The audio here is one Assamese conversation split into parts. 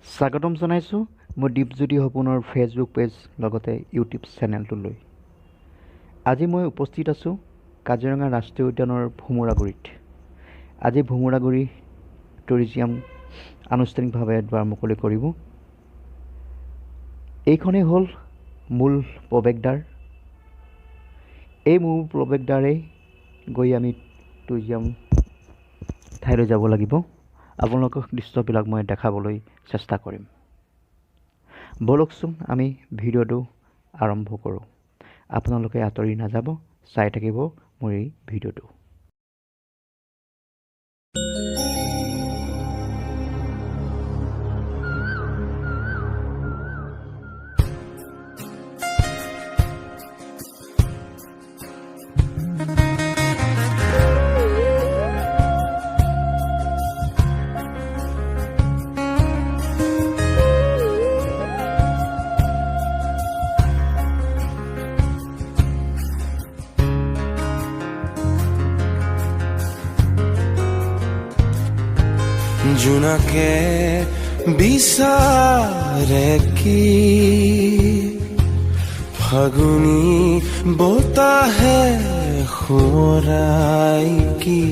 স্বাগতম জনাইছোঁ মোৰ দীপজ্যোতি সপোনৰ ফেচবুক পেজ লগতে ইউটিউব চেনেলটোলৈ। আজি মই উপস্থিত আছোঁ কাজিৰঙা ৰাষ্ট্ৰীয় উদ্যানৰ ভোমোৰাগুৰিত। আজি ভোমোৰাগুৰি টুৰিজিয়াম আনুষ্ঠানিকভাৱে দুৱাৰ মুকলি কৰিব। এইখনেই হ'ল মূল প্ৰৱেশদ্বাৰ। এই মূল প্ৰৱেশদ্বাৰেই গৈ আমি টুৰিজিয়াম ঠাইলৈ যাব লাগিব। আপোনালোকক দৃশ্যবিলাক মই দেখাবলৈ চেষ্টা কৰিম। বলকচোন আমি ভিডিঅ'টো আৰম্ভ কৰোঁ। আপোনালোকে আঁতৰি নাযাব, চাই থাকিব মোৰ এই ভিডিঅ'টো। জোনাকে বিচাৰে কি ফাগুনী বতাহে সোঁৱৰাই কি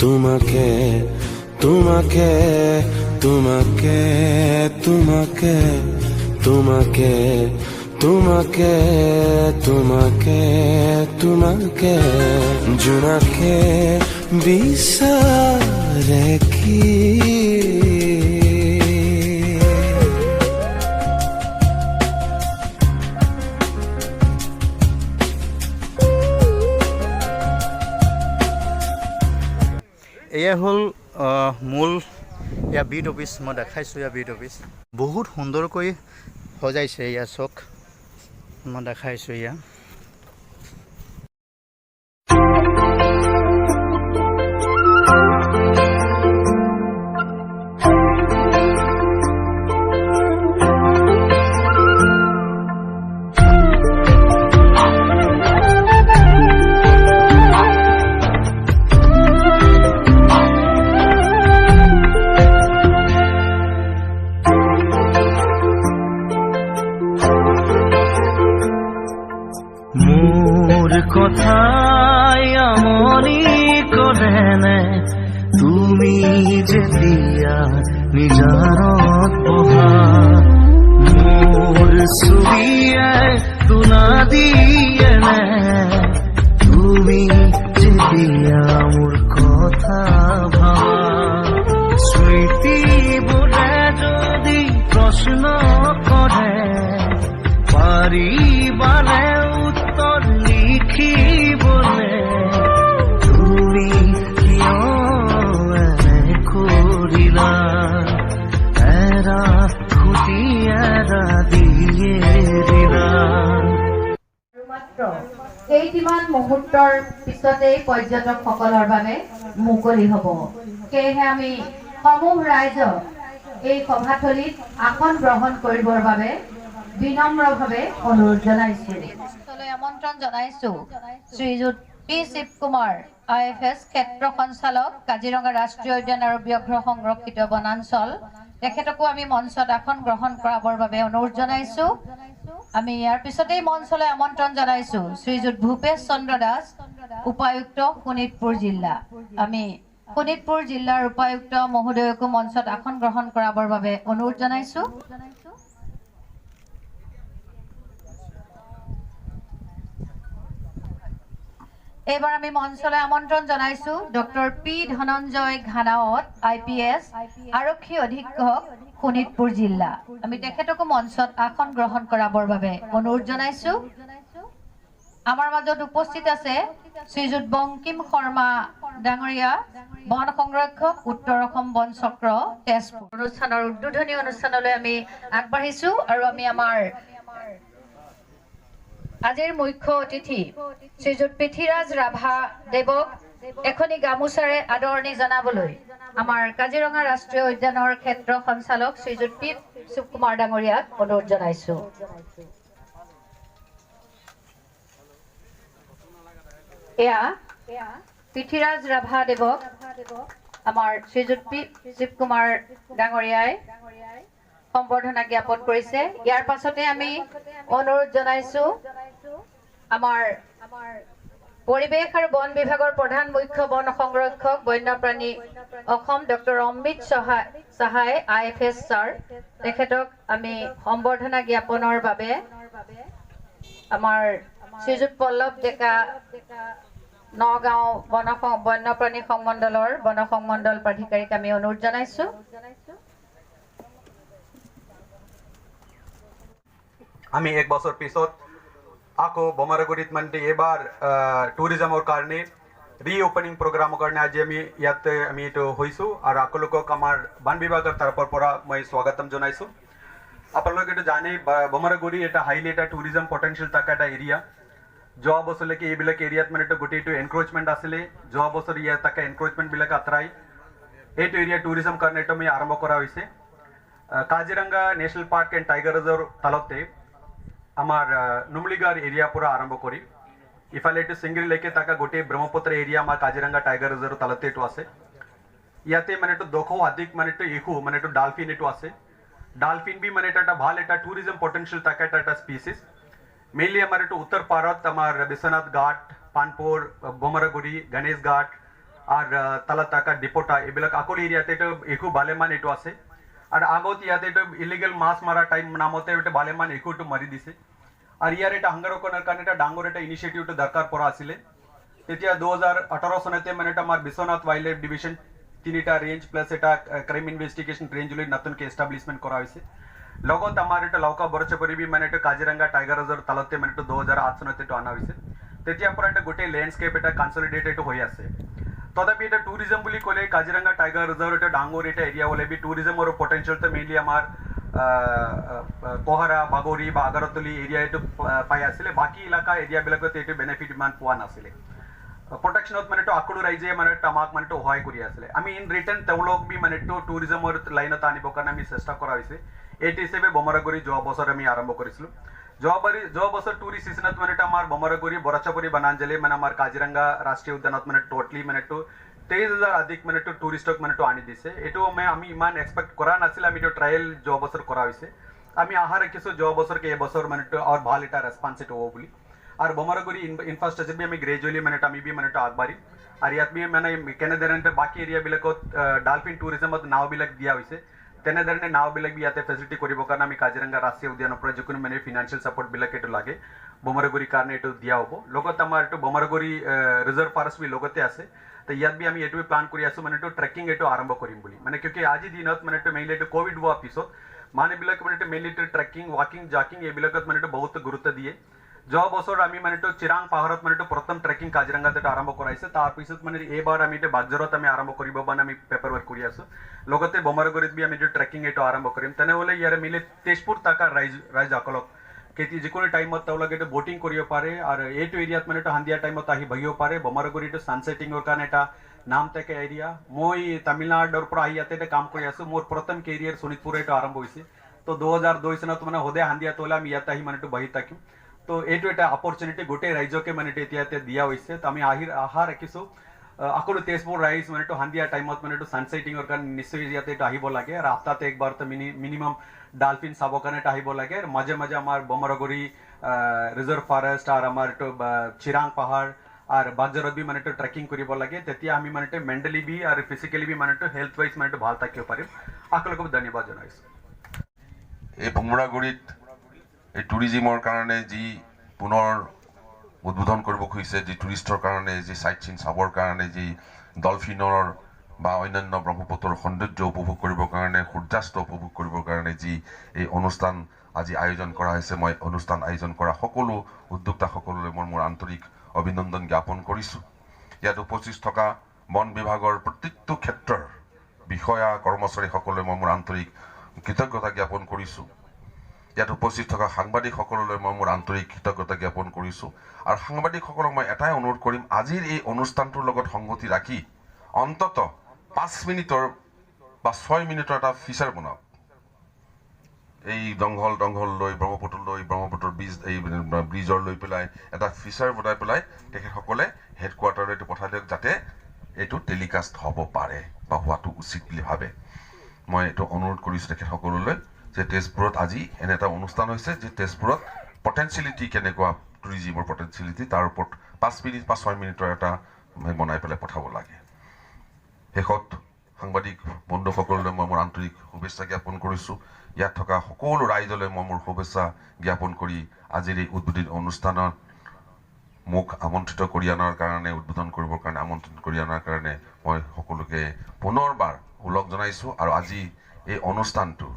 তোমাকে তোমাকে তোমাকে তোমাকে তোমাকে তোমাকে তোমাকে তোমাকে জোনাকে বিচাৰে কি এয়া হ'ল মূল এয়া বিট অফিচ। মই দেখাইছোঁ এয়া বিট অফিচ বহুত সুন্দৰকৈ সজাইছে। এয়া চক মই দেখাইছোঁ। এয়া কথাই আমনি কৰেনে তুমি যেতিয়া নিজানত বহা মোৰ ছবিয়ে তুনা দিয়েনে তুমি যেতিয়া মোৰ কথা ভাবা স্মৃতিবোৰে যদি প্ৰশ্ন কৰে পাৰিবানে উত্তৰ লিখিবলে তুমি কিয় এনে কৰিলা এৰা খুটি এৰা দিয়ে দিলা। কেইটিমান মুহূৰ্তৰ পিছতেই পৰ্যটকসকলৰ বাবে মুকলি হ'ব। সেয়েহে আমি সমূহ ৰাইজক এই সভাথলীত আসন গ্ৰহণ কৰিবৰ বাবে বিনম্ৰভাৱে অনুৰোধ জনাইছোঁ। আমন্ত্ৰণ জনাইছোঁ শ্ৰীযুত পি শিৱ কুমাৰ IFS ক্ষেত্ৰ সঞ্চালক কাজিৰঙা ৰাষ্ট্ৰীয় উদ্যান আৰু ব্যাঘ্ৰ সংৰক্ষিত বনাঞ্চল, তেখেতকো আমি মঞ্চত আসন গ্ৰহণ কৰাবৰ বাবে অনুৰোধ জনাইছোঁ। আমি ইয়াৰ পিছতেই মঞ্চলৈ আমন্ত্ৰণ জনাইছোঁ শ্ৰীযুত ভূপেশ চন্দ্ৰ দাস উপায়ুক্ত শোণিতপুৰ জিলা। আমি শোণিতপুৰ জিলাৰ উপায়ুক্ত মহোদয়কো মঞ্চত আসন গ্ৰহণ কৰাবৰ বাবে অনুৰোধ জনাইছোঁ। এইবাৰ আমি মঞ্চলৈ আমন্ত্ৰণ জনাইছোঁ ডক্টৰ পি ধনঞ্জয় ঘানাৱত IPS আৰক্ষী অধীক্ষক শোণিতপুৰ জিলা। আমি তেখেতকো মঞ্চত আসন গ্ৰহণ কৰাবৰ বাবে অনুৰোধ জনাইছোঁ। আমাৰ মাজত উপস্থিত আছে শ্ৰীযুত বংকিম শৰ্মা ডাঙৰীয়া বন সংৰক্ষক উত্তৰ অসম বন চক্ৰ তেজপুৰ। অনুষ্ঠানৰ উদ্বোধনী অনুষ্ঠানলৈ আমি আগবাঢ়িছোঁ আৰু আমি আমাৰ আজিৰ মুখ্য অতিথি শ্ৰীযুত পৃথ্বীৰাজ ৰাভা দেৱক এখনি গামোচাৰে আদৰণি জনাবলৈ আমাৰ কাজিৰঙা ৰাষ্ট্ৰীয় উদ্যানৰ ক্ষেত্ৰ সঞ্চালক শ্ৰীযুত পি শিৱ কুমাৰ ডাঙৰীয়াক অনুৰোধ জনাইছোঁ। এয়া পৃথ্বীৰাজ ৰাভা দেৱক আমাৰ শ্ৰীযুত পি শিৱ কুমাৰ ডাঙৰীয়াই সম্বৰ্ধনা জ্ঞাপন কৰিছে। ইয়াৰ পাছতে আমি অনুৰোধ জনাইছো আমাৰ পৰিৱেশ আৰু বন বিভাগৰ প্ৰধান মুখ্য বন সংৰক্ষক বন্যপ্ৰাণী অসম ডক্টৰ অমৃত সাহাই IFS ছাৰ, তেখেতক আমি সম্বৰ্ধনা জ্ঞাপনৰ বাবে আমাৰ শ্ৰীযুত পল্লৱ ডেকা নগাঁও বন্যপ্ৰাণী সংমণ্ডলৰ বন সংমণ্ডল প্ৰাধিকাৰীক আমি অনুৰোধ জনাইছো। আমি এক বছৰ পিছত আকৌ বমাৰগুৰিত মানে এবাৰ টুৰিজমৰ কাৰণে ৰিঅপেনিং প্ৰগ্ৰামৰ কাৰণে আজি আমি ইয়াতে আমি এইটো হৈছোঁ আৰু আপোনালোকক আমাৰ বন বিভাগৰ তৰফৰ পৰা মই স্বাগতম জনাইছোঁ। আপোনালোকে এইটো জানে বমাৰগুৰি এটা হাইলি এটা টুৰিজম পটেনচিয়েল থকা এটা এৰিয়া। যোৱা বছৰলৈকে এইবিলাক এৰিয়াত মানে এইটো গোটেইটো এনক্ৰ'চমেণ্ট আছিলে। যোৱা বছৰ ইয়াত তাকে এনক্ৰ'চমেণ্টবিলাক আঁতৰাই এইটো এৰিয়া টুৰিজম কাৰণে এইটো আমি আৰম্ভ কৰা হৈছে। Kaziranga national park and tiger reserve তলতে আমাৰ নুমলীগড় এৰিয়া পৰা আৰম্ভ কৰি ইফালে এইটো চিংগিৰিলৈকে তাকা গোটেই ব্ৰহ্মপুত্ৰ এৰিয়া আমাৰ কাজিৰঙা টাইগাৰ ৰিজাৰ্ভ তলতে এইটো আছে। ইয়াতে মানে এইটো 200 অধিক মানে এইটো ইহু মানে এইটো ডালফিন এইটো আছে। ডালফিন বি মানে এটা ভাল এটা টুৰিজম পটেনচিয়েল থকা এটা স্পিচিছ। মেইনলি আমাৰ এইটো উত্তৰ পাৰত আমাৰ বিশ্বনাথ ঘাট, পানপুৰ, বমাৰগুৰি, গণেশ ঘাট আৰু তালা তাকা ডিপোটা এইবিলাক আকল এৰিয়াতে এইটো ইহু ভালেমান এইটো আছে। আৰু আগত ইয়াতে এইটো ইলিগেল মাছ মাৰা টাইম নামতে এইটো ভালেমান ইহুটো মাৰি দিছে। আৰু ইয়াৰ এটা সংৰক্ষণৰ কাৰণে এটা ডাঙৰ এটা ইনিচিয়েটিভটো দৰকাৰ পৰা আছিলে। তেতিয়া 2018 চনতে মানে এটা আমাৰ বিশ্বনাথ ৱাইল্ড লাইফ ডিভিজন 3টা ৰেঞ্জ প্লাছ এটা ক্ৰাইম ইনভেষ্টিগেশ্যন ৰেঞ্জ লৈ নতুনকৈ এষ্টাব্লিছমেণ্ট কৰা হৈছে। লগত আমাৰ এটা লৌকা বৰচপৰি বি মানে এইটো কাজিৰঙা টাইগাৰ ৰিজাৰ্ভ তলতে মানে এইটো 2008 চনতে এইটো অনা হৈছে। তেতিয়াৰ পৰা এটা গোটেই লেণ্ডস্কেপ এটা কনচলিডেটেড হৈ আছে। তথাপি এটা টুৰিজম বুলি ক'লে কাজিৰঙা টাইগাৰ ৰিজাৰ্ভ এটা ডাঙৰ এটা এৰিয়া হ'লে বি টুৰিজমৰ পটেনচিয়েলটো মেইনলি আমাৰ কোহাৰা, বাগৰি বা আগাৰতলি এৰিয়া এইটো পাই আছিলে। বাকী এলেকা এৰিয়াবিলাকত এইটো বেনিফিট ইমান পোৱা নাছিলে। প্ৰটেকশ্যনত মানে এইটো সকলো ৰাইজে মানে আমাক মানে সহায় কৰি আছিলে। আমি ইন ৰিটাৰ্ণ তেওঁলোক বি মানে এইটো টুৰিজমৰ লাইনত আনিবৰ কাৰণে আমি চেষ্টা কৰা হৈছে। এইটো হিচাপে বমাৰগুৰি যোৱা বছৰ আমি আৰম্ভ কৰিছিলোঁ। যোৱা বছৰ টুৰিষ্ট ছিজনত মানে আমাৰ বমাৰগুৰি বৰচাপৰি বনাঞ্চলে মানে আমাৰ কাজিৰঙা ৰাষ্ট্ৰীয় উদ্যানত মানে টোটেলি মানে 23,000 অধিক মানে টুৰিষ্টক মানে আনি দিছে। এইটো আমি ইমান এক্সপেক্ট কৰা নাছিলে। আমি এইটো ট্ৰায়েল যোৱা বছৰ কৰা হৈছে। আমি আশা ৰাখিছোঁ যোৱা বছৰকে এবছৰ মানে আৰু ভাল এটা ৰেছপন্স এইটো হ'ব বুলি। আৰু বমাৰগুৰি ইনফ্ৰাষ্ট্ৰাকচাৰ বি আমি গ্ৰেজুৱেলি মানে আমি বি মানে আগবাঢ়িম। আৰু ইয়াত বি মানে কেনেধৰণে বাকী এৰিয়াবিলাকত ডালফিন টুৰিজমত নাওবিলাক দিয়া হৈছে তেনেধৰণে নাওবিলাক বি ইয়াতে ফেচিলিটি কৰিবৰ কাৰণে আমি কাজিৰঙা ৰাষ্ট্ৰীয় উদ্যানৰ পৰা যিকোনো মানে ফিনান্সিয়েল ছাপৰ্টবিলাক এইটো লাগে বমাৰগুৰিৰ কাৰণে এইটো দিয়া হ'ব। লগত আমাৰ এইটো বমাৰগুৰি ৰিজাৰ্ভ ফৰেষ্ট বি লগতে আছে। তো ইয়াত বি আমি এইটোৱে প্লান কৰি আছোঁ মানে এইটো ট্ৰেকিং এইটো আৰম্ভ কৰিম বুলি। মানে কিয় আজিৰ দিনত মানে এইটো মেইনলি এইটো কোভিড হোৱাৰ পিছত মানুহবিলাক মানে এইটো মেইনলি এইটো ট্ৰেকিং, ৱাকিং, জাকিং এইবিলাকত মানে এইটো বহুত গুৰুত্ব দিয়ে। যোৱা বছৰ আমি মানে এইটো চিৰাং পাহাৰত মানে এইটো প্ৰথম ট্ৰেকিং কাজিৰঙাত এইটো আৰম্ভ কৰাইছে। তাৰপিছত মানে এইবাৰ আমি এইটো বাগজৰত আমি আৰম্ভ কৰিব কাৰণে আমি পেপাৰ ৱৰ্ক কৰি আছোঁ। লগতে বমাৰগুৰিত বি আমি এইটো ট্ৰেকিং এইটো আৰম্ভ কৰিম। তেনেহ'লে ইয়াৰে মিলি তেজপুৰ থকা ৰাইজসকলক যিকোনো টাইমত তেওঁলোকে এইটো ব'টিং কৰিব পাৰে আৰু এইটো এৰিয়াত মানে এইটো সন্ধিয়া টাইমত আহি বহিব পাৰে। বমাৰগুৰিটো ছানছেটিঙৰ কাৰণে এটা নাম থকা এৰিয়া। মই তামিলনাডুৰ পৰা আহি ইয়াতে কাম কৰি আছোঁ। মোৰ প্ৰথম কেৰিয়াৰ শোণিতপুৰ এইটো আৰম্ভ হৈছে। তো 2002 চনত মানে সদায় সন্ধিয়া তোলে আমি ইয়াতে আহি মানে এইটো বহি থাকিম। তো এইটো এটা অপৰচুনিটি গোটেই ৰাজ্যকে মানে এতিয়া দিয়া হৈছে। তো আমি আশা ৰাখিছোঁ সকলো তেজপুৰ ৰাইজ মানে এইটো সন্ধিয়া টাইমত মানে এইটো ছানছেটিঙৰ কাৰণে নিশ্চয় ইয়াতে এইটো আহিব লাগে। আৰু সপ্তাহতে একবাৰ তো মিনিমাম ডালফিন চাবৰ কাৰণে এটা আহিব লাগে। আৰু মাজে মাজে আমাৰ বমাৰগুৰি ৰিজাৰ্ভ ফৰেষ্ট আৰু আমাৰ এইটো চিৰাং পাহাৰ আৰু বাগজৰত বি মানে এইটো ট্ৰেকিং কৰিব লাগে। তেতিয়া আমি মানে এইটো মেণ্টেলি বি আৰু ফিজিকেলি বি মানে এইটো হেল্থ ৱাইজ মানে এইটো ভাল থাকিব পাৰিম। সকলোকে ধন্যবাদ জনাইছোঁ। এই বমৰাগুৰিত এই টুৰিজিমৰ কাৰণে যি পুনৰ উদ্বোধন কৰিব খুজিছে, যি টুৰিষ্টৰ কাৰণে যি চাইট চিন চাবৰ কাৰণে যি ডলফিনৰ বা অন্যান্য ব্ৰহ্মপুত্ৰৰ সৌন্দৰ্য উপভোগ কৰিবৰ কাৰণে, সূৰ্যাস্ত উপভোগ কৰিবৰ কাৰণে যি এই অনুষ্ঠান আজি আয়োজন কৰা হৈছে, মই অনুষ্ঠান আয়োজন কৰা সকলো উদ্যোক্তাসকললৈ মোৰ আন্তৰিক অভিনন্দন জ্ঞাপন কৰিছোঁ। ইয়াত উপস্থিত থকা বন বিভাগৰ প্ৰত্যেকটো ক্ষেত্ৰৰ বিষয়া কৰ্মচাৰীসকললৈ মই মোৰ আন্তৰিক কৃতজ্ঞতা জ্ঞাপন কৰিছোঁ। ইয়াত উপস্থিত থকা সাংবাদিকসকললৈ মই মোৰ আন্তৰিক কৃতজ্ঞতা জ্ঞাপন কৰিছোঁ। আৰু সাংবাদিকসকলক মই এটাই অনুৰোধ কৰিম, আজিৰ এই অনুষ্ঠানটোৰ লগত সংগতি ৰাখি অন্তত 5 মিনিটৰ বা 6 মিনিটৰ এটা ফিচাৰ বনাওক। এই দংঘল লৈ ব্ৰহ্মপুত্ৰৰ ব্ৰিজৰ লৈ পেলাই এটা ফিচাৰ বনাই পেলাই তেখেতসকলে হেডকোৱাৰ্টাৰলৈ এইটো পঠাই দিয়ক, যাতে এইটো টেলিকাষ্ট হ'ব পাৰে বা হোৱাটো উচিত বুলি ভাবে। মই এইটো অনুৰোধ কৰিছোঁ তেখেতসকললৈ। যে তেজপুৰত আজি এনে এটা অনুষ্ঠান হৈছে যে তেজপুৰত পটেঞ্চিয়েলিটি কেনেকুৱা টুৰিজিমৰ পটেঞ্চিয়েলিটি তাৰ ওপৰত 5 মিনিট বা 6 মিনিটৰ এটা বনাই পেলাই পঠাব লাগে। শেষত সাংবাদিক বন্ধুসকললৈ মই মোৰ আন্তৰিক শুভেচ্ছা জ্ঞাপন কৰিছোঁ। ইয়াত থকা সকলো ৰাইজলৈ মই মোৰ শুভেচ্ছা জ্ঞাপন কৰি আজিৰ এই উদ্বোধনী অনুষ্ঠানত মোক আমন্ত্ৰিত কৰি অনাৰ কাৰণে উদ্বোধন কৰিবৰ কাৰণে আমন্ত্ৰণ কৰি অনাৰ কাৰণে মই সকলোকে পুনৰবাৰ ওলগ জনাইছোঁ আৰু আজি এই অনুষ্ঠানটো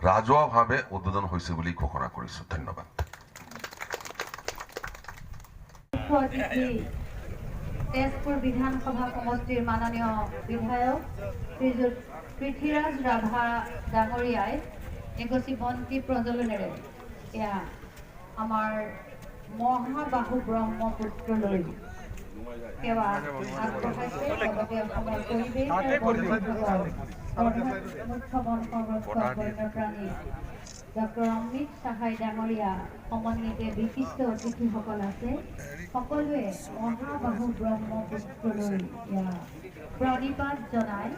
ৰাজহুৱাভাৱে উদ্বোধন হৈছে বুলি ঘোষণা কৰিছোঁ। ধন্যবাদ। তেজপুৰ বিধানসভা সমষ্টিৰ মাননীয় বিধায়ক শ্ৰীযুত পৃথ্বীৰাজ ৰাভা ডাঙৰীয়াই এগছি বন্তি প্ৰজ্বলনেৰে এয়া আমাৰ মহাবাহু ব্ৰহ্মপুত্ৰলৈ সেৱা আগবঢ়াইছে। লগতে অসমৰ পৰিৱেশ মুখ্য বন সংৰক্ষক বন্যপ্ৰাণী ডক্টৰ অমিত সাহাই ডাঙৰীয়া সমন্বিতে বিশিষ্ট অতিথিসকল আছে। সকলোৱে মহাবাহু ব্ৰহ্মপুত্ৰলৈ প্ৰণিপাত জনাই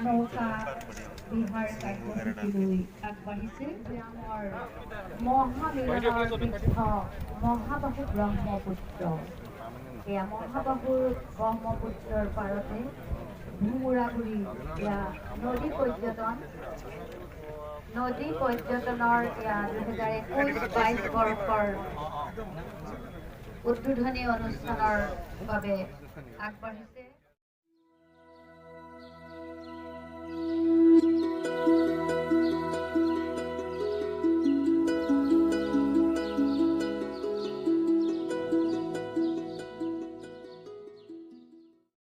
নৌকা বিহাৰ কাৰ্যসূচীলৈ আগবাঢ়িছে। আমাৰ মহামিলনৰ পৃষ্ঠ মহাবাহু ব্ৰহ্মপুত্ৰ। এয়া মহাবাহুৰ ব্ৰহ্মপুত্ৰৰ পাৰতে ভোমোৰাগুৰি এয়া নদী পৰ্যটনৰ এয়া 2021-22 বৰ্ষৰ উদ্বোধনী অনুষ্ঠানৰ বাবে আগবাঢ়িছে।